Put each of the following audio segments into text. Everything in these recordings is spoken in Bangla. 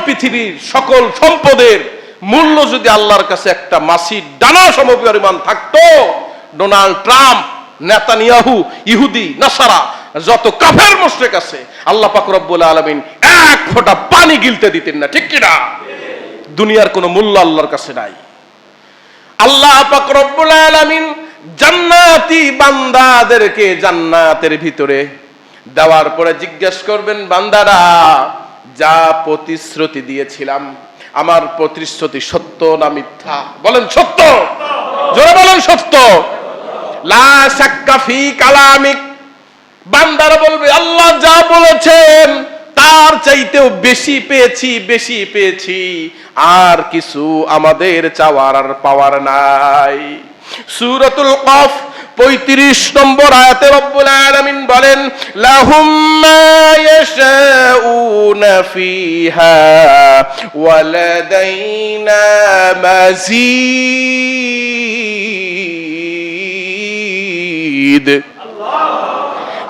পৃথিবীর সকল সম্পদের মূল্য যদি আল্লাহর কাছে একটা মাছির ডানা সমপরিমাণ থাকতো, ডোনাল্ড ট্রাম্প, নেতানিয়াহু, ইহুদি, নাসারা, যত কাফের মুশরিক আছে, আল্লাহ পাক রব্বুল আলামিন এক ফোঁটা পানি গিলতে দিতেন না। ঠিক কিনা? দুনিয়ার কোনো মূল্য আল্লাহর কাছে নাই। আল্লাহ পাক রব্বুল আলামিন জান্নাতি বান্দাদেরকে জান্নাতের ভিতরে দেওয়ার পরে জিজ্ঞেস করবেন, বান্দারা, যা প্রতিশ্রুতি দিয়েছিলাম, আমার প্রতিশ্রুতি সত্য না মিথ্যা? বলেন সত্য। জোরে বলেন সত্য। লা শাক্কা ফি কালামিক। বান্দারা বলবে, আল্লাহ যা বলেছেন তার চাইতেও বেশি পেয়েছি, বেশি পেয়েছি, আর কিছু আমাদের চাওয়ার আর পাওয়ার নাই। সূরাতুল কফ 35 নম্বর আয়াতে রব্বুল আলামিন বলেন, লাহুম মা ইয়াশাউনা ফিহা ওয়া লাদাইনা মাজিদ।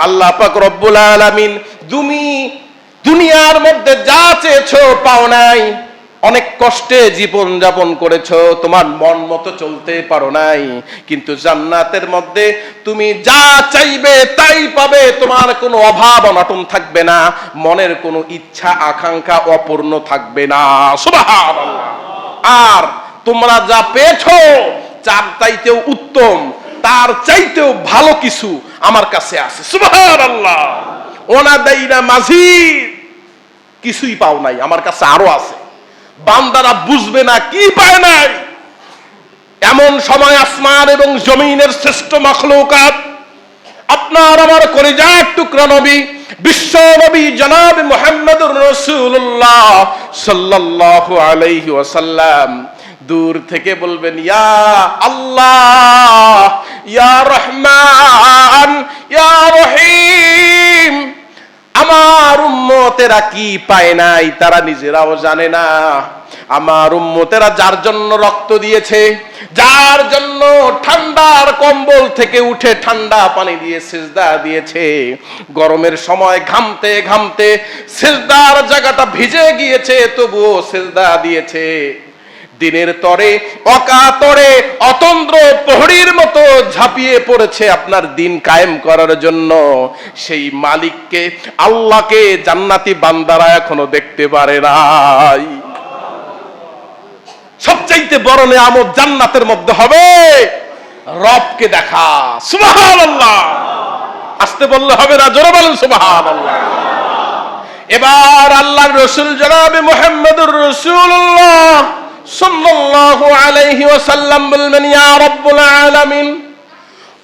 আল্লাহ পাক রব্বুল আলামিন, তুমি দুনিয়ার মধ্যে যা চেয়েছো পাও নাই, অনেক কষ্টে জীবন যাপন করেছো, তোমার মন মতো চলতে পারো নাই, কিন্তু জান্নাতের মধ্যে তুমি যা চাইবে তাই পাবে, তোমার কোনো অভাব অনটন থাকবে না, মনের কোনো ইচ্ছা আকাঙ্ক্ষা অপূর্ণ থাকবে না। সুবহানাল্লাহ। আর তোমরা যা পেয়েছো তার চাইতেও উত্তম, তার চাইতেও ভালো কিছু আমার কাছে আছে। সুবহানাল্লাহ। ওনাদাইনা মাজিদ, কিছুই পাও নাই, আমার কাছে আরো আছে। বান্দারা বুঝবে না কি পায় নাই। এমন সময় আসমান এবং জমিনের শ্রেষ্ঠ মাখলুকাত, আপনার আমার কলিজার টুকরা নবী, বিশ্ব নবী জনাব মুহাম্মদুর রাসূলুল্লাহ সাল্লাল্লাহু আলাইহি ওয়াসাল্লাম দূর থেকে বলবেন, ইয়া আল্লাহ, ইয়া রহমান, ইয়া রহিম। আমার উম্মতেরা কি পায় নাই তারা নিজেরাও জানে না। আমার উম্মতেরা যার জন্য রক্ত দিয়েছে, যার জন্য ঠান্ডার কম্বল থেকে উঠে ঠান্ডা পানি দিয়ে সিজদা দিয়েছে, গরমের সময় ঘামতে ঘামতে সিজদার জায়গাটা ভিজে গিয়েছে, তবুও সিজদা দিয়েছে, দিনের তরে অকাতরে অতন্দ্র প্রহরীর মতো ঝাঁপিয়ে পড়েছে আপনার দিন কায়েম করার জন্য, সেই মালিককে, আল্লাহকে জান্নাতি বান্দারা এখনো দেখতে পারে নাই। সবচাইতে বড় নিয়ামত জান্নাতের মধ্যে হবে রবকে দেখা। সুবহানাল্লাহ। আসতে বললে হবে না, জোরে বলেন সুবহানাল্লাহ। এবার আল্লাহর রাসূল জনাবে মুহাম্মদুর রাসূলুল্লাহ সাল্লাল্লাহু আলাইহি ওয়াসাল্লাম বললেন, ইয়া রাব্বুল আলামিন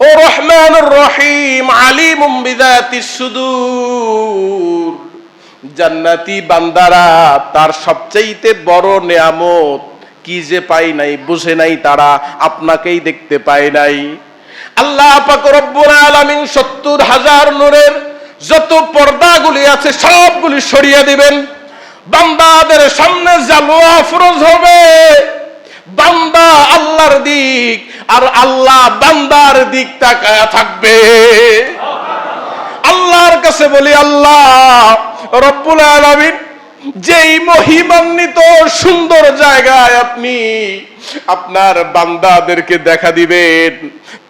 ও রহমানুর রহিম আলিমুম বিযাতিস সুদূর, জান্নাতি বান্দারা তার সবচেয়ে বড় নিয়ামত কি যে পায় নাই, বুঝে নাই, তারা আপনাকেই দেখতে পায় নাই। আল্লাহ পাক রব্বুল আলামিন 70,000 নূরের যত পর্দাগুলি আছে সবগুলি সরিয়ে দিবেন, বান্দাদের সামনে জালওয়া ফরজ হবে। বান্দা আল্লাহর দিক আর আল্লাহ বান্দার দিক তাকায়া থাকবে। আল্লাহর কাছে বলি, আল্লাহ রব্বুল আলামিন, যেই মহিমান্বিত সুন্দর জায়গায় আপনি আপনার বান্দাদেরকে দেখা দিবেন,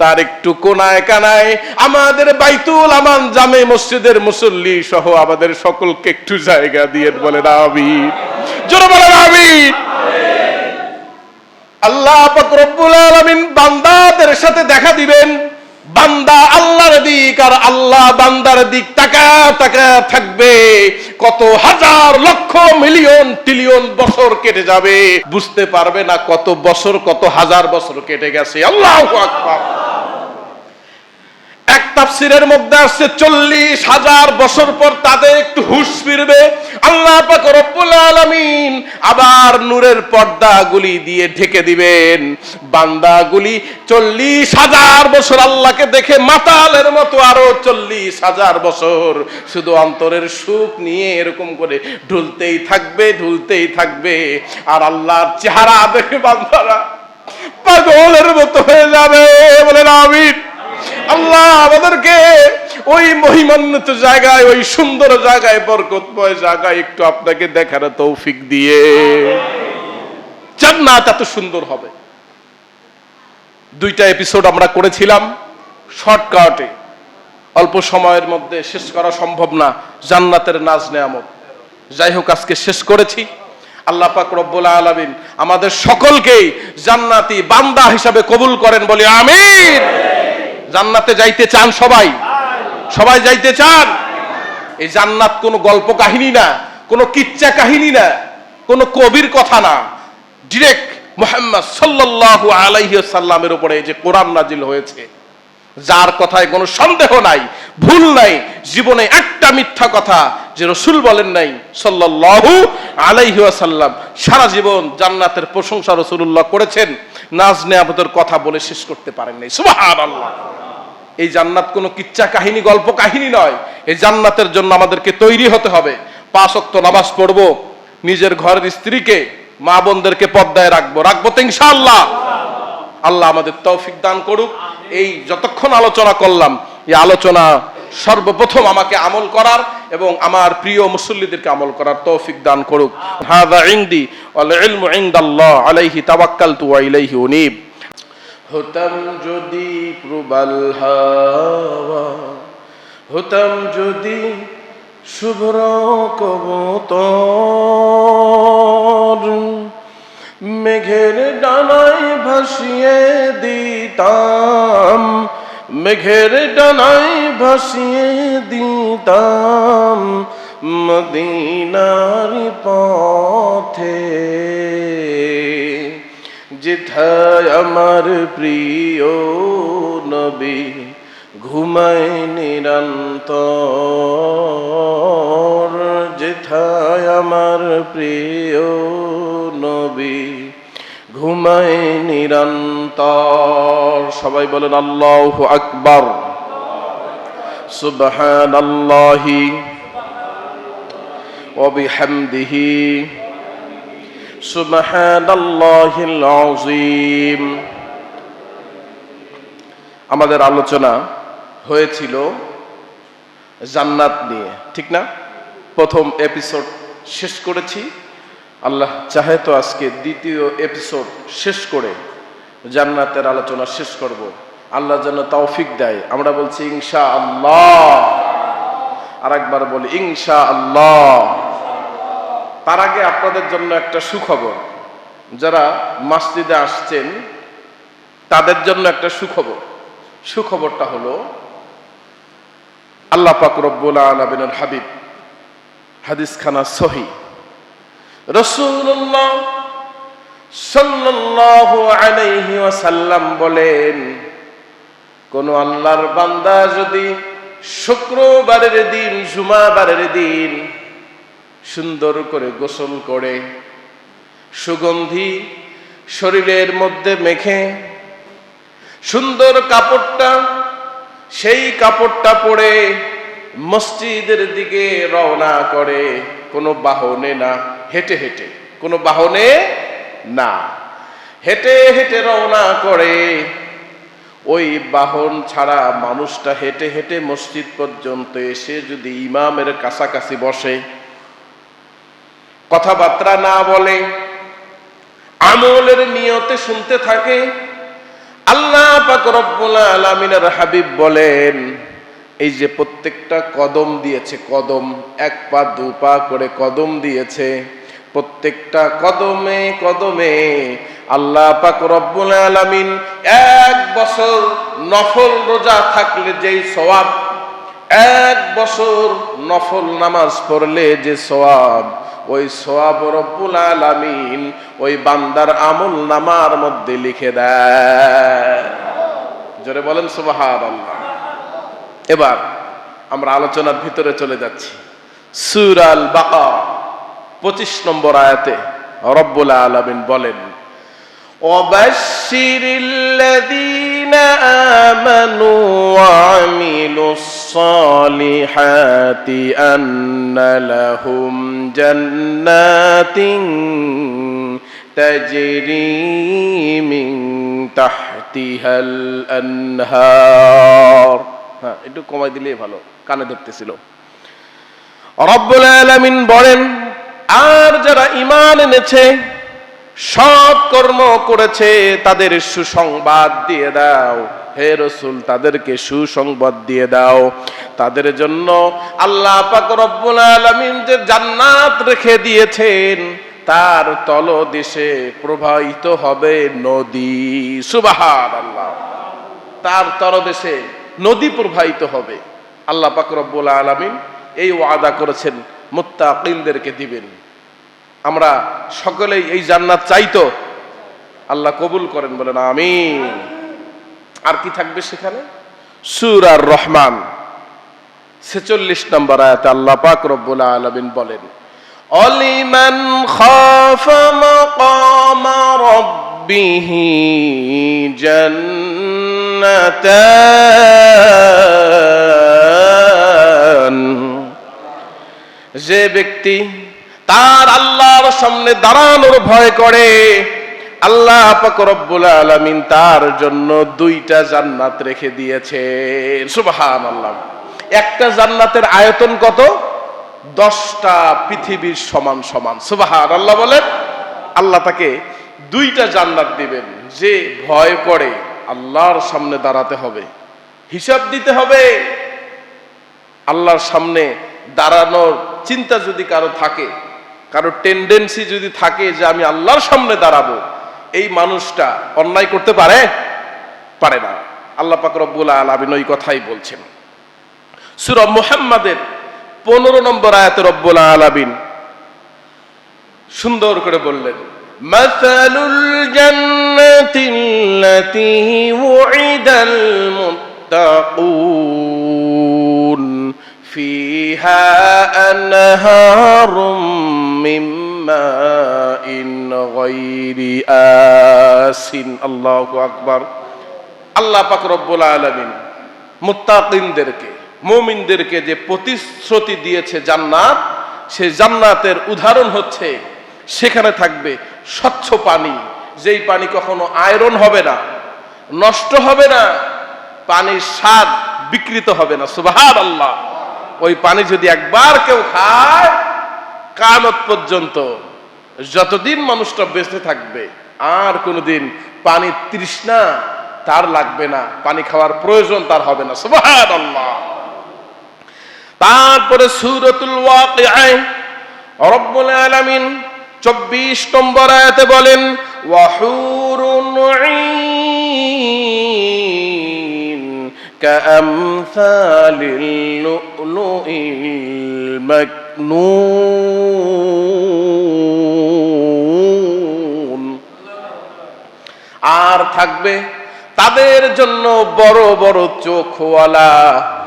তার একটু কোনায় কানায় আমাদের বাইতুল আমান জামে মসজিদের মুসল্লি সহ আমাদের সকলকে একটু জায়গা দিয়ে বলেন আমিন। জোরে বলেন আমিন। আল্লাহ পাক রব্বুল আলামিন বান্দাদের সাথে দেখা দিবেন, বান্দা আল্লাহর দিক আর আল্লাহ বান্দার দিক তাকা থাকবে। কত হাজার লক্ষ মিলিয়ন ট্রিলিয়ন বছর কেটে যাবে, বুঝতে পারবে না কত বছর, কত হাজার বছর কেটে গেছে। আল্লাহু আকবার। এক তাফসীরের মধ্যে আসছে 40,000 বছর পর তাদের একটু হুঁশ ফিরবে। আল্লাহ পাক রব্বুল আলামিন আবার নূরের পর্দাগুলি দিয়ে ঢেকে দিবেন। বান্দাগুলি 40,000 বছর আল্লাহকে দেখে মাতালের মতো আরো 40,000 বছর শুধু অন্তরের সুখ নিয়ে এরকম করে ঢুলতেই থাকবে। আর আল্লাহর চেহারা দেখে বান্দারা পাগলের মতো হয়ে যাবে। বলেন আমিন। আল্লাহ আমাদেরকে ওই মহিমান্বিত জায়গায়, ওই সুন্দর জায়গায়, বরকতময় জায়গায় একটু আপনাকে দেখার তৌফিক দিয়ে। জান্নাত এত সুন্দর হবে। 2টা এপিসোড আমরা করেছিলাম শর্টকাটে, অল্প সময়ের মধ্যে শেষ করা সম্ভব না। জান্নাতের নাজ নেয়ামত, যাই হোক আজকে শেষ করেছি। আল্লাহ পাক রব্বুল আলামিন আমাদের সকলকেই জান্নাতি বান্দা হিসাবে কবুল করেন, বলি আমিন। জান্নাতে যাইতে চান সবাই? সবাই যাইতে চান? এই জান্নাত কোনো গল্প কাহিনী না, কোনো কিচ্ছা কাহিনী না, কোনো কবির কথা না। ডিরেক্ট মুহাম্মদ সাল্লাল্লাহু আলাইহি ওয়াসাল্লামের উপরে যে কোরআন নাজিল হয়েছে, যার কথায় কোনো সন্দেহ নাই, ভুল নাই, জীবনে একটা মিথ্যা কথা যে রাসূল বলেন নাই সাল্লাল্লাহু আলাইহি ওয়াসাল্লাম। সারা জীবন জান্নাতের প্রশংসা রাসূলুল্লাহ করেছেন, নাজ নেয়ামতের কথা বলে শেষ করতে পারেন নাই। সুবহানাল্লাহ। এই জান্নাত কোনো কিচ্ছা কাহিনী, গল্প কাহিনী নয়। এই জান্নাতের জন্য আমাদেরকে তৈরি হতে হবে। 5 ওয়াক্ত নামাজ পড়বো, নিজের ঘরের স্ত্রীকে, মা বোনদেরকে পর্দায় রাখবো তো ইনশাআল্লাহ। আল্লাহ আমাদের তৌফিক দান করুক। এই যতক্ষণ আলোচনা করলাম, এই আলোচনা সর্বপ্রথম আমাকে আমল করার এবং আমার প্রিয় মুসল্লিদেরকে আমল করার তৌফিক দান করুক। হাযা ইনদি ওয়াল ইলমু ইনদাল্লাহ আলাইহি তাওয়াক্কালতু ওয়া ইলাইহি উনীব। হতাম যদি প্রবাল হাওয়া, হতাম যদি শুভ্র কবুতর, মেঘের ডানায় ভাসিয়ে দিতাম, মেঘের ডানায় ভাসিয়ে দিতাম মদিনার পথে, যেথায় আমার প্রিয় নবী ঘুমায় নিরন্তর, যেথায় আমার প্রিয় নবী ঘুমায় নিরন্তর। সবাই বলেন আল্লাহু আকবার। সুবহানাল্লাহি ওয়া বিহামদিহি সুবহানাল্লাহিল আযীম। আমাদের আলোচনা হয়েছিল জান্নাত নিয়ে, ঠিক না? প্রথম এপিসোড শেষ করেছি। আল্লাহ চাহে তো আজকে দ্বিতীয় এপিসোড শেষ করে জান্নাতের আলোচনা শেষ করব। আল্লাহ যেন তৌফিক দেয়। আমরা বলছি ইনশাআল্লাহ, আর একবার বলি ইনশাআল্লাহ। তার আগে আপনাদের জন্য একটা সুখবর, যারা মসজিদে আসছেন তাদের জন্য একটা সুখবর। সুখবরটা হলো আল্লাহ পাক রব্বুল আলামিনের হাবিব, হাদিসখানা সহিহ, রাসূলুল্লাহ সাল্লাল্লাহু আলাইহি ওয়াসাল্লাম বলেন, কোন আল্লাহর বান্দা যদি শুক্রবারের দিন, জুমাবারের দিন সুন্দর করে গোসল করে, সুগন্ধি শরীরের মধ্যে মেখে, সুন্দর কাপড়টা, সেই কাপড়টা পরে মসজিদের দিকে রওনা করে, কোনো বাহনে না, হেঁটে হেঁটে, কোনো বাহনে না, হেঁটে হেঁটে রওনা করে, ওই বাহন ছাড়া মানুষটা হেঁটে হেঁটে মসজিদ পর্যন্ত এসে যদি ইমামের কাছাকাছি বসে, কথাবার্তা না বলে, আমলের নিয়তে শুনতে থাকে, আল্লাহ পাক রব্বুল আলামিনের হাবিব বলেন, এই যে প্রত্যেকটা কদম দিয়েছে, কদম 1 পা 2 পা করে কদম দিয়েছে, প্রত্যেকটা কদমে কদমে আল্লাহ পাক রব্বুল আলামিন 1 বছর নফল রোজা থাকলে যেই সওয়াব, 1 বছর নফল নামাজ পড়লে যে সওয়াব, ওই সওয়াব রব্বুল আলামিন ওই বান্দার আমল নামার মধ্যে লিখে দেয়। জোরে বলেন সুবহানাল্লাহ। এবার আমরা আলোচনার ভিতরে চলে যাচ্ছি। সূরা আল বাকারা 25 নম্বর আয়াতে রব্বুল আলামিন বলেন, ওয়াবাশশিরিল্লাযীনা আমানু ওয়া আমিলুস সালিহাতি আন্না লাহুম জান্নাতিন তাজরি মিন তাহতিহা তাহতিহাল আনহার। হ্যাঁ, একটু কমাই দিলেই ভালো, কানে ধরতেছিল। রব্বুল আলামিন বলেন, আর যারা ঈমান এনেছে, সৎ কর্ম করেছে, তাদের সুসংবাদ দিয়ে দাও হে রাসূল, তাদেরকে সুসংবাদ দিয়ে দাও। তাদের জন্য আল্লাহ পাক রব্বুল আলামিন যে জান্নাত রেখে দিয়েছেন, তার তলদেশে প্রবাহিত হবে নদী। সুবহানাল্লাহ। তার তলদেশে নদী প্রবাহিত হবে। আল্লাহ পাক রব্বুল আলামিন এই ওয়াদা করেছেন মুত্তাকিনদেরকে দিবেন। আমরা সকলেই এই জান্নাত চাইতো, আল্লাহ কবুল করেন, বলেন আমিন। আর কি থাকবে সেখানে? সূরা আর-রহমান 46 নম্বর আয়াতে আল্লাহ পাক রব্বুল আলামিন বলেন, অলিমান খাফা মাকামা রাব্বিহি জান্নাতান। যে ব্যক্তি তার আল্লাহর সামনে দাঁড়ানোর ভয় করে, আল্লাহ পাক রব্বুল আলামিন তার জন্য 2টা জান্নাত রেখে দিয়েছেন। সুবহানাল্লাহ। একটা জান্নাতের আয়তন কত? 10টা পৃথিবীর সমান সমান। সুবহানাল্লাহ বলেন। আল্লাহ তাকে 2টা জান্নাত দিবেন। যে ভয় করে, আল্লাহর সামনে দাঁড়াতে হবে, হিসাব দিতে হবে। আল্লাহর সামনে দাঁড়ানোর চিন্তা যদি কারো থাকে, কারো টেন্ডেন্সি যদি থাকে যে আমি আল্লাহর সামনে দাঁড়াবো, এই মানুষটা অন্যায় করতে পারে? পারে না। আল্লাহ পাক রব্বুল আলামিন ওই কথাই বলছেন। সূরা মুহাম্মাদের 15 নম্বর আয়াতে রব্বুল আলামিন সুন্দর করে বললেন, মাসালুল জান্নাতিল্লাতী উইদাল মুত্তাকুন ফিহা আনহারুম মিন মাইন গায়রি আসিন। আল্লাহু আকবার। আল্লাহ পাক রব্বুল আলামিন মুত্তাকিনদেরকে, মুমিনদেরকে যে প্রতিশ্রুতি দিয়েছে জান্নাত, সেই জান্নাতের উদাহরণ হচ্ছে সেখানে থাকবে স্বচ্ছ পানি, যেই পানি কখনো আয়রন হবে না, নষ্ট হবে না, পানির স্বাদ বিকৃত হবে না। সুবহানাল্লাহ। ওই পানি যদি একবার কেউ খায়, কিয়ামত পর্যন্ত যতদিন মানুষটা বেঁচে থাকবে, আর কোনোদিন পানির তৃষ্ণা তার লাগবে না, পানি খাওয়ার প্রয়োজন তার হবে না। সুবহানাল্লাহ। তারপরে সূরাতুল ওয়াকিআ রব্বুল আলামিন 24 নম্বর আয়াতে বলেন, ওয়াহুরুন ঈন কাআমসালিল লুলুইল মাকনুন। আর থাকবে তাদের জন্য বড় বড় চোখওয়ালা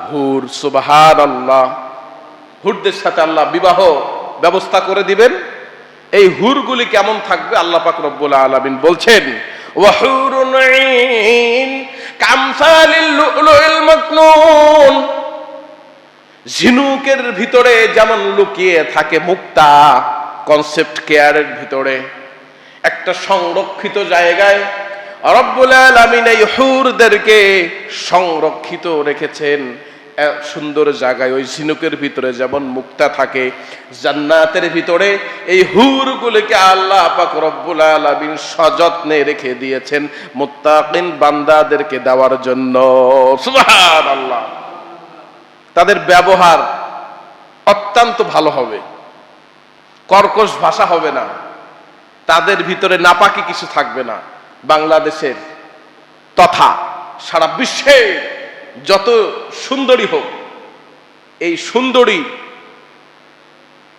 হুর। সুবহানাল্লাহ। হুরদের সাথে আল্লাহ বিবাহ ব্যবস্থা করে দিবেন। এই হুরগুলি কেমন থাকবে আল্লাহ পাক রব্বুল আলামিন বলছেন, ওয়াহুরুন ঈন কামসালিল লুলুইল মাকনুন। ঝিনুকের ভিতরে যেমন লুকিয়ে থাকে মুক্তা, কনসেপ্ট কেয়ারের ভিতরে একটা সংরক্ষিত জায়গায় রব্বুল আলামিন এই হুরদেরকে সংরক্ষিত রেখেছেন সুন্দর জায়গায়। ওই ঝিনুকের ভিতরে যেমন মুক্তা থাকে, জান্নাতের ভিতরে এই হুরগুলোকে আল্লাহ পাক রব্বুল আলামিন সযত্নে রেখে দিয়েছেন মুত্তাকিন বান্দাদেরকে দেওয়ার জন্য। সুবহানাল্লাহ। তাদের ব্যবহার অত্যন্ত ভালো হবে, কর্কশ ভাষা হবে না, তাদের ভিতরে নাপাকি কিছু থাকবে না। বাংলাদেশের তথা সারা বিশ্বে যত সুন্দরী হোক, এই সুন্দরী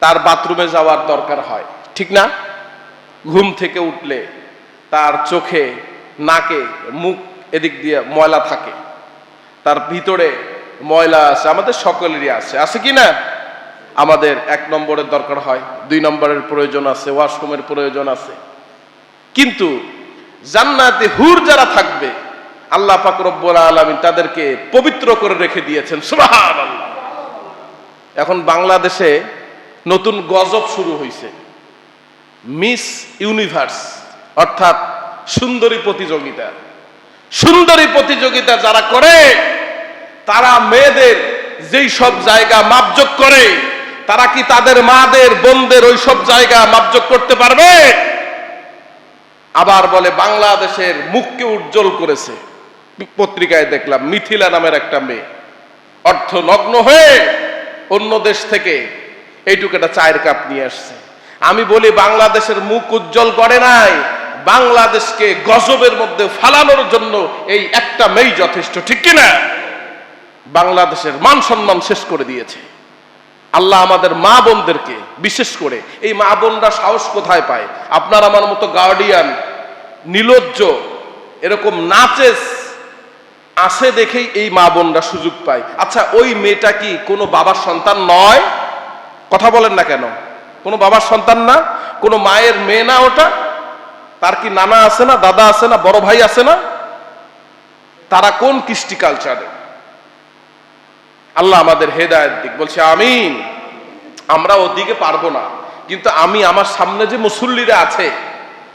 তার বাথরুমে যাওয়ার দরকার হয়, ঠিক না? ঘুম থেকে উঠলে তার চোখে, নাকে, মুখ এদিক দিয়ে ময়লা থাকে, তার ভিতরে ময়লা আছে, আমাদের সকলেরই আছে, আছে কি না? আমাদের 1 নম্বরের দরকার হয়, 2 নম্বরের প্রয়োজন আছে, ওয়াশরুমের প্রয়োজন আছে। কিন্তু জান্নাতে হুর যারা থাকবে, আল্লাহ পাক রব্বুল আলামিন তাদেরকে পবিত্র করে রেখে দিয়েছেন। সুবহানাল্লাহ। এখন বাংলাদেশে নতুন গজব শুরু হয়েছে, মিস ইউনিভার্স, অর্থাৎ সুন্দরী প্রতিযোগিতা। সুন্দরী প্রতিযোগিতা যারা করে তারা মেয়েদের যেই সব জায়গা মাপজোক করে, তারা কি তাদের মাদের বোনদের ওই সব জায়গা মাপজোক করতে পারবে? আবার বলে বাংলাদেশের মুখকে উজ্জ্বল করেছে। পত্রিকায় দেখলাম মিথিলা নামের একটা মেয়ে অর্ধনগ্ন হয়ে অন্য দেশ থেকে এইটুকু একটা চায়ের কাপ নিয়ে আসছে। আমি বলি বাংলাদেশের মুখ উজ্জ্বল করে নাই, বাংলাদেশকে গজবের মধ্যে ফালানোর জন্য এই একটা মেয়ে যথেষ্ট, ঠিক কিনা? বাংলাদেশের মান সম্মান শেষ করে দিয়েছে। আল্লাহ আমাদের মা বোনদেরকে, বিশেষ করে এই মা বোনরা সাহস কোথায় পায়? আপনার আমার মতো গার্ডিয়ান নির্লজ্জ এরকম নাচেস আসে দেখেই এই মা বোনরা সুযোগ পায়। আচ্ছা, ওই মেয়েটা কি কোনো বাবার সন্তান নয়? কথা বলেন না কেন? কোনো বাবার সন্তান না? কোনো মায়ের মেয়ে না ওটা? তার কি নানা আছে না, দাদা আছে না, বড় ভাই আছে না? তারা কোন কৃষ্টি কালচারে? আল্লাহ আমাদের হেদায়েত দিক, বলছে আমিন। আমরা ওদিকে পারবো না, কিন্তু আমি আমার সামনে যে মুসল্লিরা আছে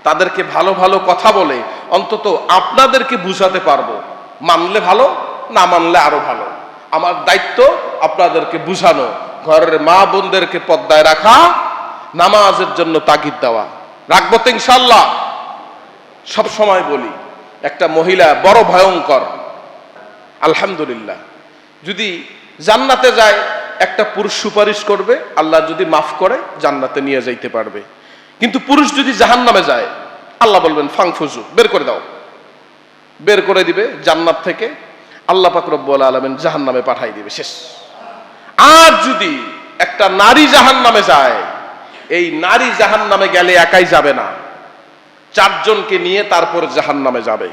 তাদেরকে ভালো ভালো কথা বলে অন্তত আপনাদেরকে বুঝাতে পারবো। মানলে ভালো, না মানলে আরো ভালো। আমার দায়িত্ব আপনাদেরকে বুঝানো, ঘরের মা বোনদেরকে পর্দায় রাখা, নামাজের জন্য তাগিদ দেওয়া। রাখবো তো ইনশাআল্লাহ। সব সময় বলি একটা মহিলা বড় ভয়ঙ্কর। আলহামদুলিল্লাহ, যদি জান্নাতে যায় একটা পুরুষ সুপারিশ করবে, আল্লাহ যদি মাফ করে জান্নাতে নিয়ে যাইতে পারবে। কিন্তু পুরুষ যদি জাহান্নামে যায়, আল্লাহ বলবেন ফাংফুজু, বের করে দাও। বের করে দিবে জান্নাত থেকে, আল্লাহ পাক রব্বুল আলামিন জাহান্নামে পাঠাই দিবে, শেষ। আর যদি একটা নারী জাহান্নামে যায়, এই নারী জাহান্নামে গেলে একাই যাবে না, চারজনকে নিয়ে তারপর জাহান্নামে যাবে।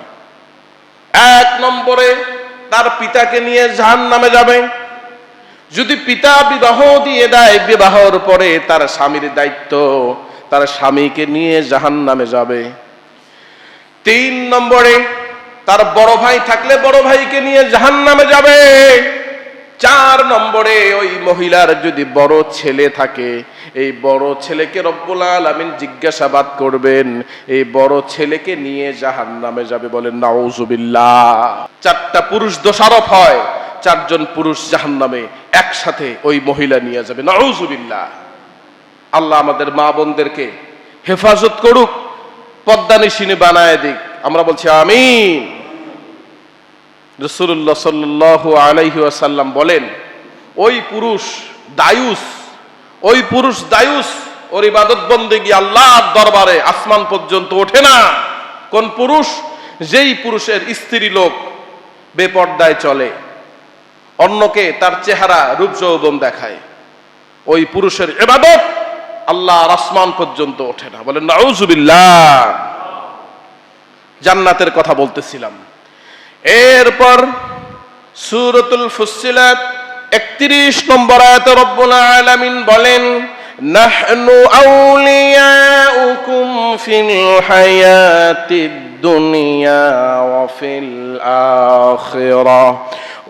এক নম্বরে তার পিতাকে নিয়ে জাহান্নামে যাবে। যদি পিতা বিবাহ দিয়ে দেয়, বিবাহের পরে তার স্বামীর দায়িত্ব তার স্বামীকে নিয়ে জাহান্নামে যাবে। 3 নম্বরে তার বড় ভাই থাকলে বড় ভাইকে নিয়ে জাহান্নামে যাবে। 4 নম্বরে ওই মহিলার যদি বড় ছেলে থাকে, এই বড় ছেলেকে রব্বুল আলামিন জিজ্ঞাসাবাদ করবেন, এই বড় ছেলেকে নিয়ে জাহান্নামে যাবে। বলেন নাউজুবিল্লাহ। 4টা পুরুষ দোষারোপ হয়, 4 জন পুরুষ জাহান্নামে একসাথে ওই মহিলা নিয়ে যাবে। নাউজুবিল্লাহ। আল্লাহ আমাদের মা বোনদেরকে হেফাজত করুক, পদ্মানিশিনী বানায় দিক। আমরা বলছি আমিন। রাসূলুল্লাহ সাল্লাল্লাহু আলাইহি ওয়াসাল্লাম বলেন, ওই পুরুষ দায়ুস ওর ইবাদত বন্দেগী আল্লাহর দরবারে আসমান পর্যন্ত ওঠে না। কোন পুরুষ? যেই পুরুষের স্ত্রী লোক বেপর্দায় চলে, অন্যকে তার চেহারা রূপ যৌবন দেখায়, ওই পুরুষের ইবাদত আল্লাহর আসমান পর্যন্ত ওঠে না। বলেন নাউজুবিল্লাহ। জান্নাতের কথা বলতেছিলাম। এরপর সূরাতুল ফুসসিলাত 31 নম্বর আয়াতে রব্বুল আলামিন বলেন, নাহনু আউলিয়াউকুম ফিল হায়াতিদ দুনিয়া ওয়া ফিল আখিরাহ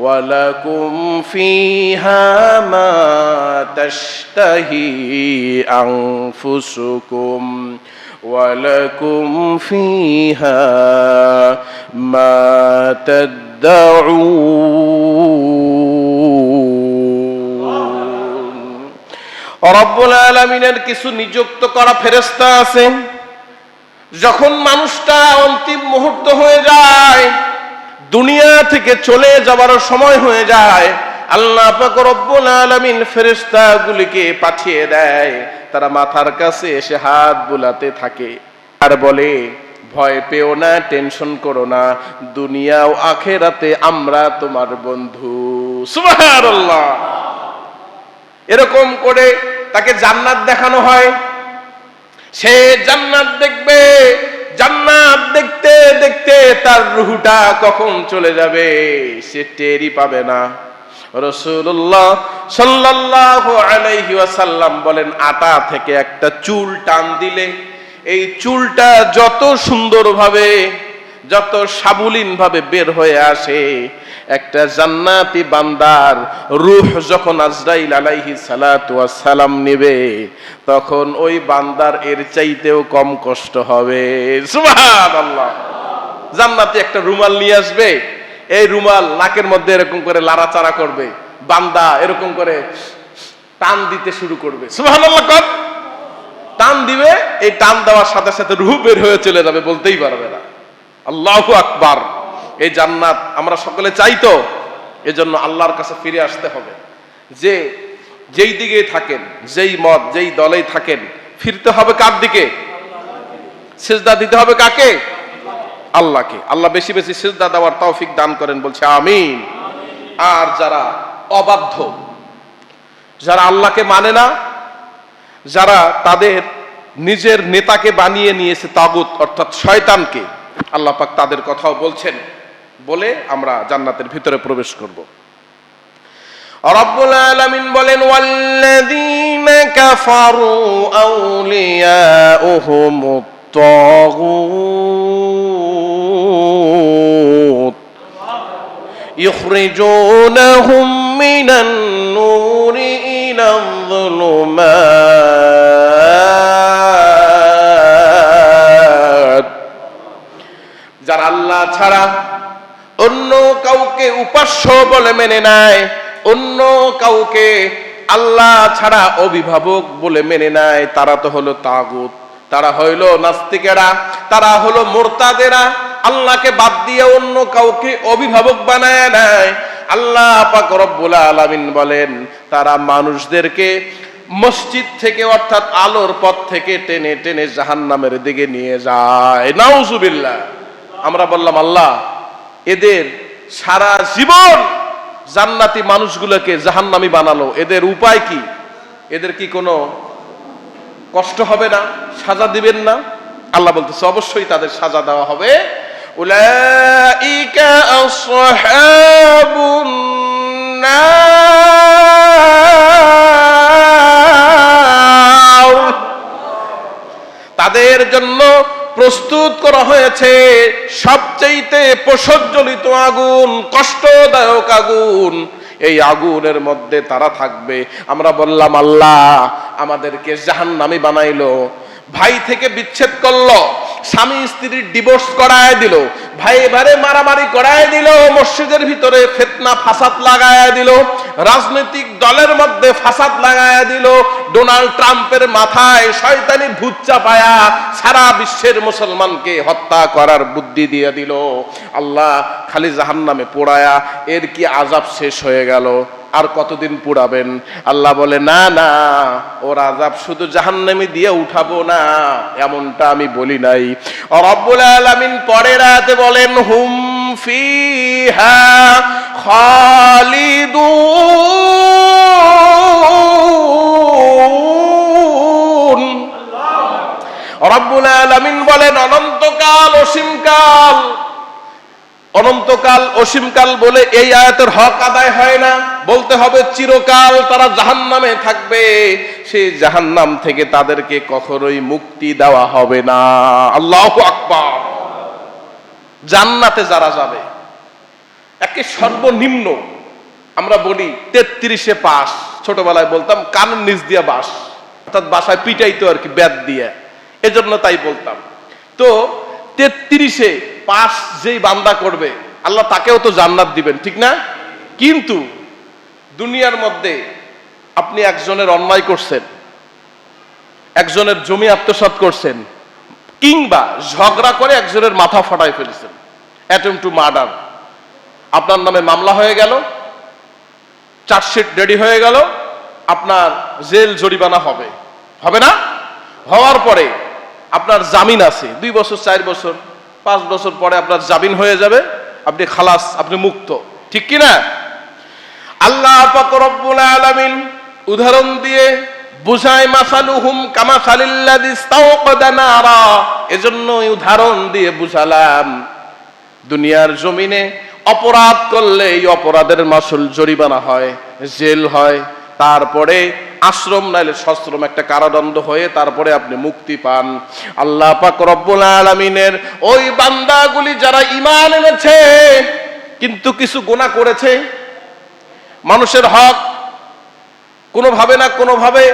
ওয়া লাকুম ফিহা মা তাশতাহি আনফুসুকুম ওয়ালাকুম ফিহা মা তাদউন। রব্বুল আলামিনের কিছু নিযুক্ত করা ফেরেশতা আছে। যখন মানুষটা অন্তিম মুহূর্ত হয়ে যায়, দুনিয়া থেকে চলে যাবার সময় হয়ে যায়, আল্লাহ পাক রব্বুল আলামিন ফেরেশতাগুলিকে পাঠিয়ে দেয়। তারা মাথার কাছে এসে হাত বুলাতে থাকে আর বলে, ভয় পেও না, টেনশন করো না, দুনিয়া ও আখিরাতে আমরা তোমার বন্ধু। সুবহানাল্লাহ। এরকম করে তাকে জান্নাত দেখানো হয়। সে জান্নাত দেখবে, জান্নাত দেখতে দেখতে তার রূহটা কখন চলে যাবে সে টেরই পাবে না। রাসূলুল্লাহ সাল্লাল্লাহু আলাইহি ওয়াসাল্লাম বলেন, আটা থেকে একটা চুল টান দিলে এই চুলটা যত সুন্দরভাবে, যত সাবলীন ভাবে বের হয়ে আসে, একটা জান্নাতি বান্দার রূহ যখন আজরাইল আলাইহিস সালাতু ওয়াস সালাম নেবে, তখন ওই বান্দার এর চাইতেও কম কষ্ট হবে। সুবহানাল্লাহ। জান্নাতে একটা রুমাল নিয়ে আসবে, এই রুমাল নাকের মধ্যে এরকম করে লাড়াচাড়া করবে, বান্দা এরকম করে টান দিতে শুরু করবে, সুবহানাল্লাহ কর, টান দিবে, এই টান দেওয়ার সাথে সাথে রূহ বের হয়ে চলে যাবে, বলতেই পারবে না। আল্লাহু আকবার। এই জান্নাত আমরা সকলে চাই তো, এজন্য আল্লাহর কাছে ফিরে আসতে হবে। যে যেই দিকে থাকেন, যেই মত যেই দলেই থাকেন, ফিরতে হবে কার দিকে? সিজদা দিতে হবে কাকে? আল্লাহকে। আল্লাহ বেশি বেশি সিজদা দেওয়ার তৌফিক দান করেন, বলছে আমিন। আর যারা অবাধ্য, যারা আল্লাহকে মানে না, যারা তাদের নিজের নেতাকে বানিয়ে নিয়েছে তাগুত অর্থাৎ শয়তানকে, আল্লাহ পাক তাদের কথাও বলছেন। বলে আমরা জান্নাতের ভিতরে প্রবেশ করব। রব্বুল আলামিন বলেন, ওয়াল্লাযীনা কাফারু আউলিয়াউহুমুত তাগুত ইখরিজুনাহুম মিনান নূরি ইলাল যুলুমাত। যারা আল্লাহ ছাড়া অন্য কাউকে উপাস্য বলে মেনে নেয়, অন্য কাউকে আল্লাহ ছাড়া অভিভাবক বলে মেনে নেয়, তারা তো হলো তাগুত, তারা হইল নাস্তিকেরা, তারা হলো মুরতাদেরা। আল্লাহকে বাদ দিয়ে অন্য কাউকে অভিভাবক বানায় নেয়। আল্লাহ পাক রব্বুল আলামিন বলেন, তারা মানুষদেরকে মসজিদ থেকে অর্থাৎ আলোর পথ থেকে টেনে টেনে জাহান্নামের দিকে নিয়ে যায়। নাউজুবিল্লাহ। আমরা বললাম, আল্লাহ এদের সারা জীবন জান্নাতি মানুষগুলোকে জাহান্নামী বানালো, এদের উপায় কি? এদের কি কোনো কষ্ট হবে না? সাজা দিবেন না? আল্লাহ বলতেছে, অবশ্যই তাদের সাজা দেওয়া হবে। উলাইকা আসহাবুন নার, তাদের জন্য প্রস্তুত করা হয়েছে সবচেয়ে প্রজ্বলিত আগুন, কষ্টদায়ক আগুন। এই আগুনের মধ্যে তারা থাকবে। আমরা বললাম, আল্লাহ আমাদেরকে জাহান্নামী বানাইলো, ভাই থেকে বিচ্ছেদ করলো, স্বামী স্ত্রীর ডিভোর্স করায় দিল, ভাই ভারে মারামারি করায় দিল, মসজিদের ভিতরে ফিতনা ফাসাদ লাগায় দিল, রাজনৈতিক দলের মধ্যে ফাসাদ লাগায় দিল, ডোনাল্ড ট্রাম্পের মাথায় শয়তানি ভূত চাপায়া সারা বিশ্বের মুসলমানকে হত্যা করার বুদ্ধি দিয়ে দিল। আল্লাহ খালি জাহান্নামে পোড়ায়া এর কি আযাব শেষ হয়ে গেল? আর কতদিন পুড়াবেন? আল্লাহ বলে, না না, ওর আযাব শুধু জাহান্নামে দিয়ে উঠাবো না, এমনটা আমি বলি নাই। রব্বুল আলামিন পরের আয়াতে বলেন, হুম ফিহা খালিদুন। রব্বুল আলামিন বলেন, অনন্তকাল, অসীমকাল। অনন্তকাল, অসীমকাল বলে এই আয়াতের হক আদায় হয় না, বলতে হবে চিরকাল তারা জাহান্নামে থাকবে। সেই জাহান্নাম থেকে তাদেরকে কখনোই মুক্তি দেওয়া হবে না। আল্লাহু আকবার। জান্নাতে যারা যাবে, একে সর্বনিম্ন আমরা বলি 33-এ পাস, ছোটবেলায় বলতাম কানের নিচ দিয়ে বাস, অর্থাৎ বাসায় পিটাইতো আর কি, বেত দিয়ে, এজন্য তাই বলতাম। তো 33-এ পাস যেই বান্দা করবে, আল্লাহ তাকেও তো জান্নাত দিবেন, ঠিক না? কিন্তু দুনিয়ার মধ্যে আপনি একজনের অন্যায় করছেন, একজনের জমি আত্মসাৎ করছেন, কিংবা ঝগড়া করে একজনের মাথা ফাটাই ফেলেছেন, অ্যাটেম্প টু মার্ডার, আপনার নামে মামলা হয়ে গেল, চার্জশিট রেডি হয়ে গেল, আপনার জেল জরিমানা হবে, হবে না? হওয়ার পরে আপনার জামিন আছে 2 বছর, 4 বছর, 5 বছর পরে আপনার জামিন হয়ে যাবে, আপনি খালাস, আপনি মুক্ত, ঠিক কি না? আল্লাহ পাক রব্বুল আলামিন উদাহরণ দিয়ে বুঝায়, মাসালুহুম কামাসালিল্লাযী ইস্তাওকাদা নারা, এজন্য উদাহরণ দিয়ে বুঝালাম, দুনিয়ার জমিনে অপরাধ করলে এই অপরাধের মাসুল জরিমানা হয়, জেল হয়, তারপরে আশ্রম নাইলে সশ্রম একটা কারাদণ্ড হয়ে তারপরে আপনি মুক্তি পান। আল্লাহ পাক রব্বুল আলামিনের ওই বান্দাগুলি যারা ঈমান এনেছে কিন্তু কিছু গুনাহ করেছে, মানুষের হক কোনোভাবে না কোনোভাবে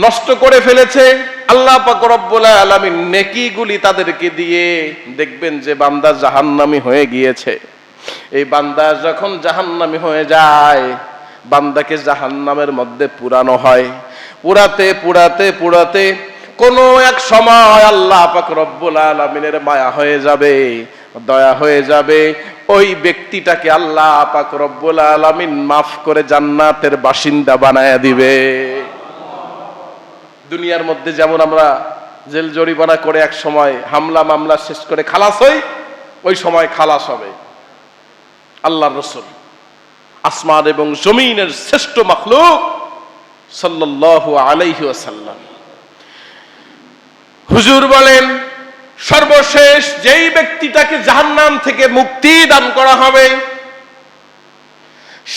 নষ্ট করে ফেলেছে, আল্লাহ পাক রব্বুল আলামিন নেকিগুলি তাদেরকে দিয়ে দেখবেন যে বান্দা জাহান্নামী হয়ে গিয়েছে। এই বান্দা যখন জাহান্নামী হয়ে যায়, বান্দাকে জাহান্নামের মধ্যে পুরানো হয়। পুরাতে পুরাতে পুরাতে কোন এক সময় আল্লাহ পাক রব্বুল আলামিনের মায়া হয়ে যাবে, দয়া হয়ে যাবে। ওই ব্যক্তিটাকে আল্লাহ পাক রব্বুল আলামিন মাফ করে জান্নাতের বাসিন্দা বানায়া দিবে। দুনিয়ার মধ্যে যেমন আমরা জেল জরিমানা করে এক সময় হামলা মামলা শেষ করে খালাস হই, ওই সময় খালাস হবে আল্লাহর রাসূল আসমান এবং জমিনের শ্রেষ্ঠ মাখলুক সাল্লাল্লাহু আলাইহি ওয়াসাল্লাম। হুজুর বলেন, সর্বশেষ যেই ব্যক্তিটাকে জাহান্নাম থেকে মুক্তি দান করা হবে,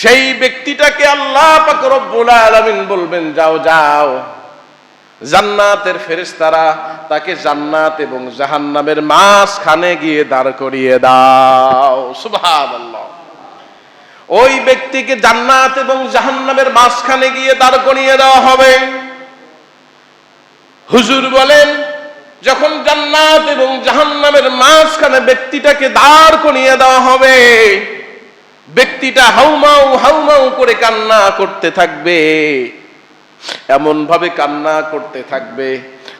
সেই ব্যক্তিটাকে আল্লাহ পাক রব্বুল আলামিন বলবেন, যাও যাও, জান্নাতের ফেরেশতারা তাকে জান্নাত এবং জাহান্নামের মাঝখানে গিয়ে দাঁড় করিয়ে দাও। সুবহানাল্লাহ। ওই ব্যক্তিকে জান্নাত এবং জাহান্নামের মাঝখানে গিয়ে দাঁড় করিয়ে দেওয়া হবে। হুজুর বলেন, যখন জান্নাত এবং জাহান্নামের মাঝখানে ব্যক্তিটাকে দাঁড় করিয়ে দেওয়া হবে, ব্যক্তিটা হাউমাউ হাউমাউ করে কান্না করতে থাকবে। এমন ভাবে কান্না করতে থাকবে,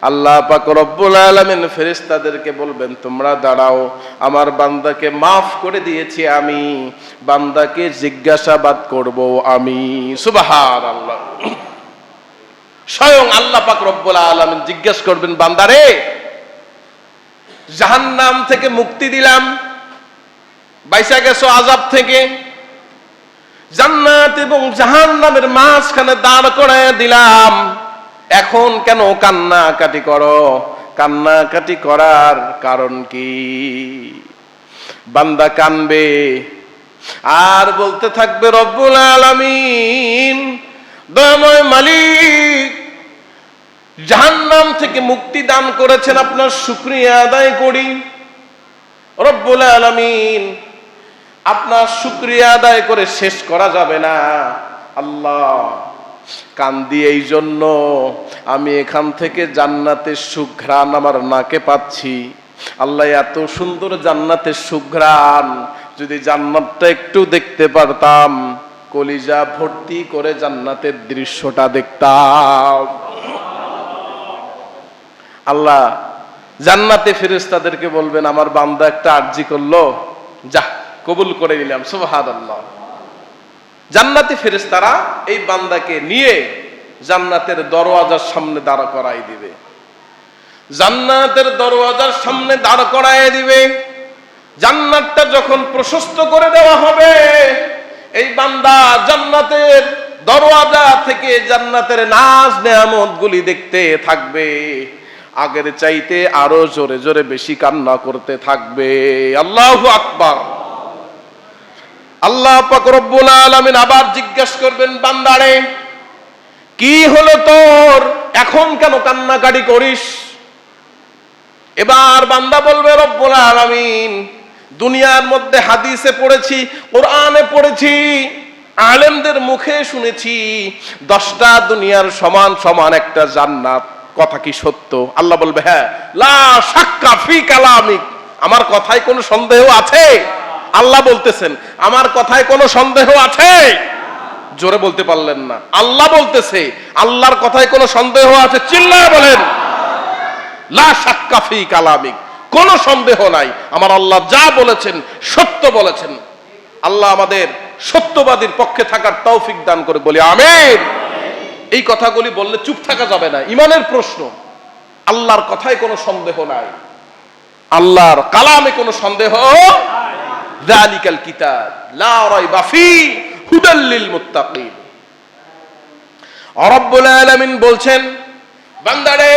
আল্লাহ পাক রব্বুল আলামিন ফেরেশতাদেরকে বলবেন, তোমরা দাঁড়াও, আমার বান্দাকে মাফ করে দিয়েছি আমি, বান্দাকে জিজ্ঞাসাবাদ করব আমি। সুবহানাল্লাহ। স্বয়ং আল্লাহ পাক রব্বুল আলামিন জিজ্ঞাসা করবেন, বান্দারে, জাহান্নাম থেকে মুক্তি দিলাম, বাইসা গেছো আযাব থেকে, জান্নাত এবং জাহান্নামের মাঝখানে দাঁড় করায় দিলাম, এখন কেন কান্নাকাটি করো? কান্নাকাটি করার কারণ কি? বান্দা কানবে আর বলতে থাকবে, রব্বুল আলামিন, দয়াময় মালিক, জাহান্নাম থেকে মুক্তি দান করেছেন, আপনার শুকরিয়া আদায় করি। রব্বুল আলামিন, আপনার শুকরিয়া আদায় করে শেষ করা যাবে না। আল্লাহ, কান্দি এই জন্য আমি এখান থেকে জান্নাতের সুঘ্রাণ আমার নাকে পাচ্ছি। আল্লাহ, এত সুন্দর জান্নাতের সুঘ্রাণ, যদি জান্নাতটা একটু দেখতে পারতাম, কলিজা ভর্তি করে জান্নাতের দৃশ্যটা দেখতাম। আল্লাহ জান্নাতে ফেরেশতাদেরকে বলবেন, আমার বান্দা একটা আরজি করলো, যা কবুল করে নিলাম। সুবহানাল্লাহ। জান্নাতি ফেরেশতারা এই বান্দাকে নিয়ে জান্নাতের দরওয়াজার সামনে দাঁড় করাই দিবে। জান্নাতের দরওয়াজার সামনে দাঁড় করায় দিবে। জান্নাতটা যখন প্রশস্ত করে দেওয়া হবে, এই বান্দা জান্নাতের দরওয়াজা থেকে জান্নাতের নাজ নেয়ামত গুলি দেখতে থাকবে। আগের চাইতে আরো জোরে জোরে বেশি কান্না করতে থাকবে। আল্লাহু আকবার। আল্লাহ পাক রব্বুল আলামিন আবার জিজ্ঞাসা করবেন, বান্দারে, কি হলো তোর? এখন কেন কান্নাকাটি করিস? এবার বান্দা বলবে, রব্বুল আলামিন, দুনিয়ার মধ্যে হাদিসে পড়েছি, কোরআনে পড়েছি, আলেমদের মুখে শুনেছি, 10টা দুনিয়ার সমান সমান একটা জান্নাত। কথা কি সত্য? আল্লাহ বলবে, হ্যাঁ, লা শাক্কা ফি কালামিক, আমার কথায় কোনো সন্দেহ আছে? আল্লাহ বলতেছেন, আমার কথায় কোনো সন্দেহ আছে? জোরে বলতে পারলেন না। আল্লাহ বলতেছে, আল্লাহর কথায় কোনো সন্দেহ আছে? চিল্লায় বলেন, লা শাক্কা ফি কালামিক, কোনো সন্দেহ নাই, আমার আল্লাহ যা বলেছেন সত্য বলেছেন। আল্লাহ আমাদের সত্যবাদীর পক্ষে থাকার তৌফিক দান করে, বলি আমিন। এই কথাগুলি বললে চুপ থাকা যাবে না, ঈমানের প্রশ্ন। আল্লাহর কথায় কোনো সন্দেহ নাই, আল্লাহর কালামে কোনো সন্দেহ। যালিকাল কিতাব লা রাইবা ফি হুদাল লিল মুত্তাকিন। রব্বুল আলামিন বলছেন, বান্দারে,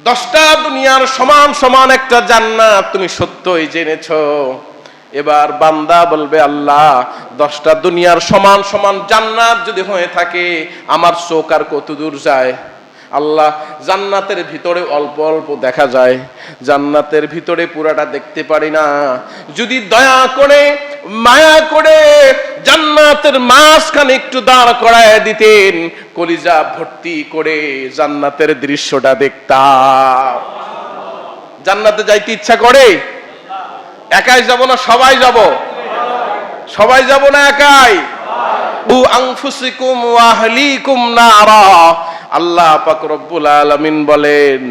10টা দুনিয়ার সমান সমান একটা জান্নাত তুমি সত্যই জেনেছো। এবার বান্দা বলবে, আল্লাহ, 10টা দুনিয়ার সমান সমান জান্নাত যদি হয়ে থাকে, আমার চোখ আর কত দূর যায়? আল্লাহ, জান্নাতের ভিতরে অল্প অল্প দেখা যায়, জান্নাতের ভিতরে পুরাটা দেখতে পারি না। যদি দয়া করে মায়া করে জান্নাতের মাঝখানে একটু দাঁড় করায় দিতেন, কলিজা ভর্তি করে জান্নাতের দৃশ্যটা দেখতাম। জান্নাতে যাইতে ইচ্ছা করে? একাই যাব না সবাই যাব? সবাই যাব না একাই? আনফুসিকুম ওয়া আহলিকুম নারা। আল্লাহ পাক রব্বুল আলামিন বলেন,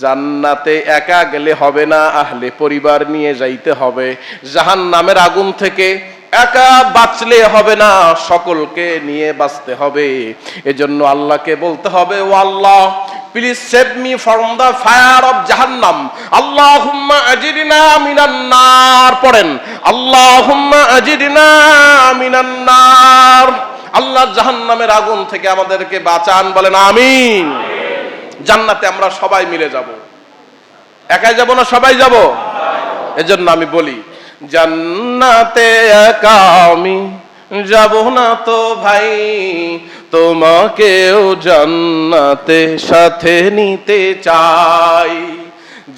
জান্নাতে একা গেলে হবে না, আহলে পরিবার নিয়ে যাইতে হবে। জাহান্নামের আগুন থেকে একা বাঁচলে হবে না, সকলকে নিয়ে বাঁচতে হবে। এজন্য আল্লাহকে বলতে হবে, ও আল্লাহ, please save me from the fire of জাহান্নাম, আল্লাহুম্মা আজিরনা মিনান নার। পড়েন, আল্লাহুম্মা আজিরনা মিনান নার। আল্লাহ জাহান্নামের আগুন থেকে আমাদেরকে বাঁচান, বলেন আমিন। জান্নাতে আমরা সবাই মিলে যাব, একাই যাব না সবাই যাব? এজন্য আমি বলি, জান্নাতে একা আমি যাব না তো ভাই, তোমাকেও জান্নাতে সাথে নিতে চাই।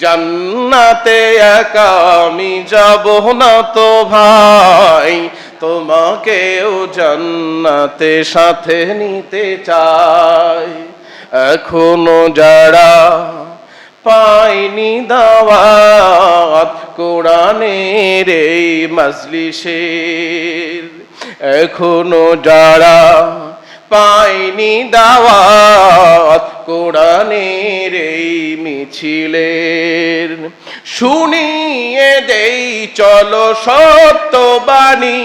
জান্নাতে একা আমি যাব না তো ভাই, তোমাকেও জান্নাতে সাথে নিতে চাই। এখনো যারা পাইনি দাওয়াত কোরআনের এই মজলিসের, এখনো যারা পাইনি দাওয়াত কোরআনের এই মিছিলের, শুনিয়ে দেই চলো সত্যবাণী,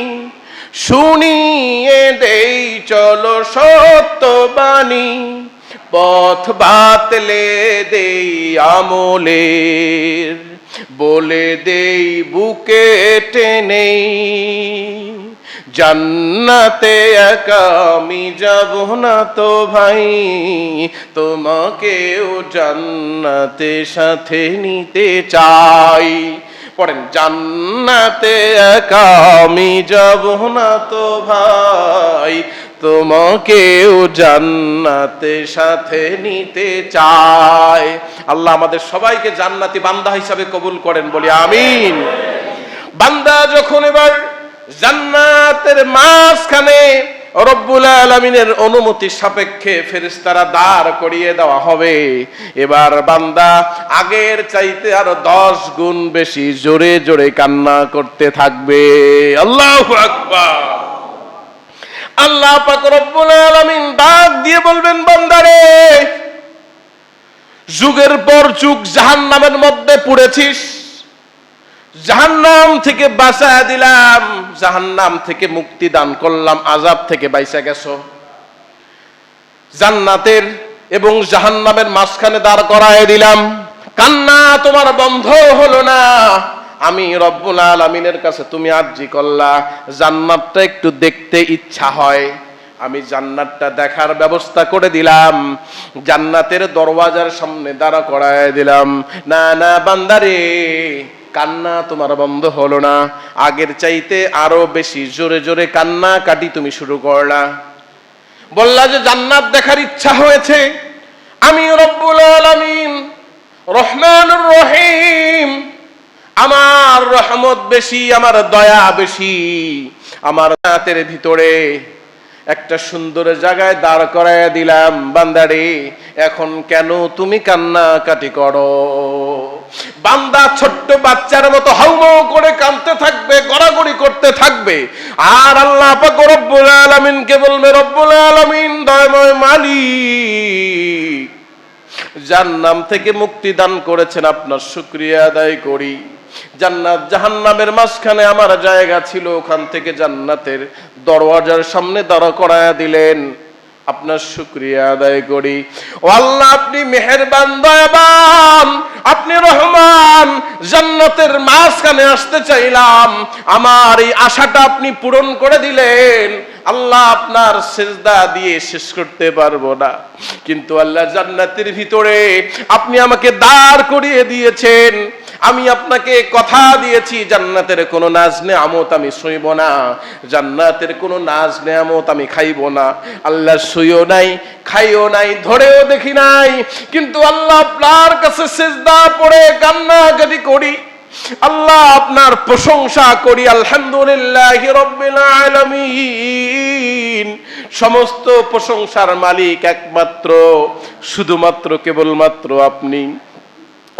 শুনিয়ে দেই চলো সত্যবাণী, পথ বাতলে দেই আমলের, বলে দেই বুকে টেনে, জান্নাতে একা আমি যাব না তো ভাই, তোমাকেও জান্নাতে সাথে নিতে চাই। পড়েন, জান্নাতে একা আমি যাব না তো ভাই, তোমাকেও জান্নাতে সাথে নিতে চাই। আল্লাহ আমাদের সবাইকে জান্নাতি বান্দা হিসাবে কবুল করেন, বলি আমিন। বান্দা যখন এবার জান্নাতের মাঝখানে রব্বুল আলামিনের অনুমতি সাপেক্ষে ফেরেশতারা দাঁড় করিয়ে দেওয়া হবে, এবার বান্দা আগের চাইতে আরো 10 গুণ বেশি জোরে জোরে কান্না করতে থাকবে। আল্লাহু আকবার। আল্লাহ পাক রব্বুল আলামিন ডাক দিয়ে বলবেন, বান্দারে, যুগের পর যুগ জাহান্নামের মধ্যে পড়েছিস, জাহান্নাম থেকে বাঁচায় দিলাম, জাহান্নাম থেকে মুক্তি দান করলাম, আযাব থেকে বাইচা গেছো, জান্নাতের এবং জাহান্নামের মাঝখানে দাঁড় করায় দিলাম, কান্না তোমার বন্ধ হলো না। আমি রব্বুল আলামিনের কাছে তুমি আরজি করলা, জান্নাতটা একটু দেখতে ইচ্ছা হয়, আমি জান্নাতটা দেখার ব্যবস্থা করে দিলাম, জান্নাতের দরওয়াজার সামনে দাঁড়া করায় দিলাম। না না বান্দারে, কান্না তোমার বন্ধ হলো না, আগের চাইতে আরো বেশি জোরে জোরে কান্না কাটি তুমি শুরু করলা। বললা যে জান্নাত দেখার ইচ্ছা হয়েছে, আমি রব্বুল আলামিন রহমানুর রহিম, আমার রহমত বেশি, আমার দয়া বেশি, আমার জান্নাতের ভিতরে একটা সুন্দর জায়গায় দাঁড় করায় দিলাম, বান্দারে এখন কেন তুমি কান্নাকাটি করো? বান্দা ছোট্ট বাচ্চার মতো হাউমাউ করে কাঁদতে থাকবে, গড়াগড়ি করতে থাকবে, আর আল্লাহ পাক রব্বুল আলামিনকে বলবে, রব্বুল আলামিন দয়াময় মালিক, জান্নাম থেকে মুক্তি দান করেছেন, আপনার শুকরিয়া আদায় করি। জান্নাত জাহান্নামের মাঝখানে আমার জায়গা ছিল, ওখান থেকে জান্নাতের দরওয়াজার সামনে দাঁড় করায়া দিলেন, আপনার শুকরিয়া আদায় করি। ও আল্লাহ, আপনি মেহেরবান, দয়াবান, আপনি রহমান, জান্নাতের মাঝখানে আসতে চাইলাম, আমার এই আশাটা আপনি পূরণ করে দিলেন। আল্লাহ, আপনার সিজদা দিয়ে শেষ করতে পারবো না, কিন্তু আল্লাহ জান্নাতের ভিতরে আপনি আমাকে দাঁড় করিয়ে দিয়েছেন, আমি আপনাকে কথা দিয়েছি জান্নাতের কোনো নাজ নেয়ামত আমি সইব না, জান্নাতের কোনো নাজ নেয়ামত আমি খাইব না। আল্লাহ সইও নাই, খাইও নাই, ধরেও দেখি নাই, কিন্তু আল্লাহ আপনার কাছে সিজদা পড়ে কান্নাকাটি করি, আল্লাহ আপনার প্রশংসা করি, আলহামদুলিল্লাহি রাব্বিল আলামিন। সমস্ত প্রশংসার মালিক একমাত্র শুধুমাত্র কেবলমাত্র আপনি।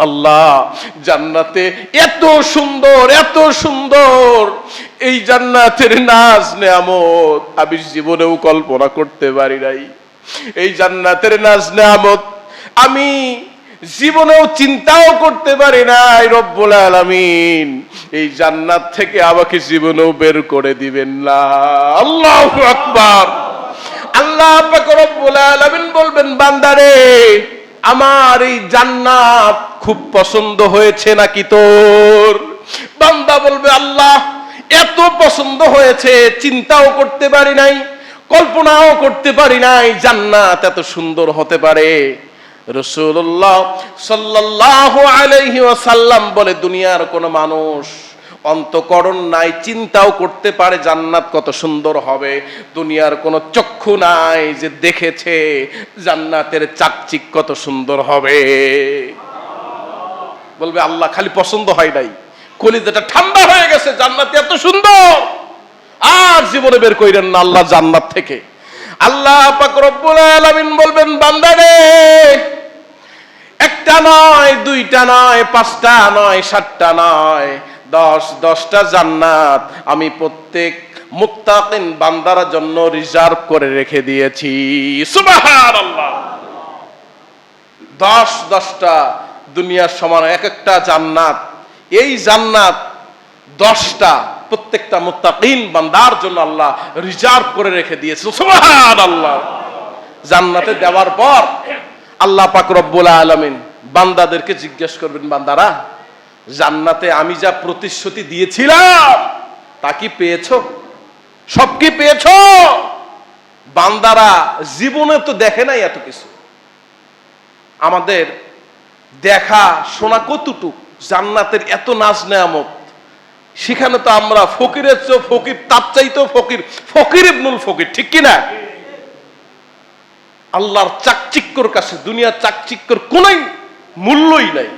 আল্লাহ জান্নাতে এত সুন্দর, এত সুন্দর, এই জান্নাতের নাজ নেয়ামত আমি জীবনেও কল্পনা করতে পারি নাই। এই জান্নাতের নাজ নেয়ামত আমি জীবনেও চিন্তাও করতে পারি নাই। রব্বুল আলামিন এই জান্নাত থেকে আমাকে জীবনেও বের করে দিবেন না। আল্লাহু আকবার। আল্লাহ পাক রব্বুল আলামিন বলবেন, বান্দারে আমার এই জান্নাত খুব পছন্দ হয়েছে নাকি তোর? বান্দা বলবে, আল্লাহ এত পছন্দ হয়েছে, চিন্তাও করতে পারি নাই, কল্পনাও করতে পারি নাই জান্নাত এত সুন্দর হতে পারে। রাসূলুল্লাহ সাল্লাল্লাহু আলাইহি ওয়াসাল্লাম বলে, দুনিয়ার কোন মানুষ অন্তঃকরণ নাই, চিন্তাও করতে পারে জান্নাত কত সুন্দর হবে। দুনিয়ার কোন চক্ষু নাই যে দেখেছে জান্নাতের চাকচিক কত সুন্দর হবে। বলবে, আল্লাহ খালি পছন্দ হয় নাই, কলিজাটা ঠান্ডা হয়ে গেছে, জান্নাত এত সুন্দর, আর জীবনে বের কইরেন না আল্লাহ জান্নাত থেকে। আল্লাহ পাক রব্বুল আলামিন বলবেন, বান্দারে একটা নয়, দুইটা নয়, পাঁচটা নয়, সাতটা নয়, 10টা জান্নাত আমি প্রত্যেক মুত্তাকিন বান্দার জন্য রিজার্ভ করে রেখে দিয়েছি। সুবহানাল্লাহ। 10টা দুনিয়ার সমান এক একটা জান্নাত। এই জান্নাত 10টা প্রত্যেকটা মুত্তাকিন বান্দার জন্য আল্লাহ রিজার্ভ করে রেখে দিয়েছে। সুবহানাল্লাহ। জান্নাতে দেওয়ার পর আল্লাহ পাক রব্বুল আলামিন বান্দাদেরকে জিজ্ঞেস করবেন, বান্দারা জান্নাতে আমি যা প্রতিশ্রুতি দিয়েছিলাম তা কি পেয়েছো? সব কি পেয়েছো? বান্দারা জীবনে তো দেখে নাই এত কিছু। আমাদের দেখা শোনা কতটুকু, জান্নাতের এত নাজ নেয়ামত, সেখানে তো আমরা ফকিরের চেয়ে ফকির, তার চাইতেও ফকির, ফকির ইবনুল ফকির, ঠিক কিনা? আল্লাহর চাকচিক্যর কাছে দুনিয়ার চাকচিক্যর কোন মূল্যই নাই।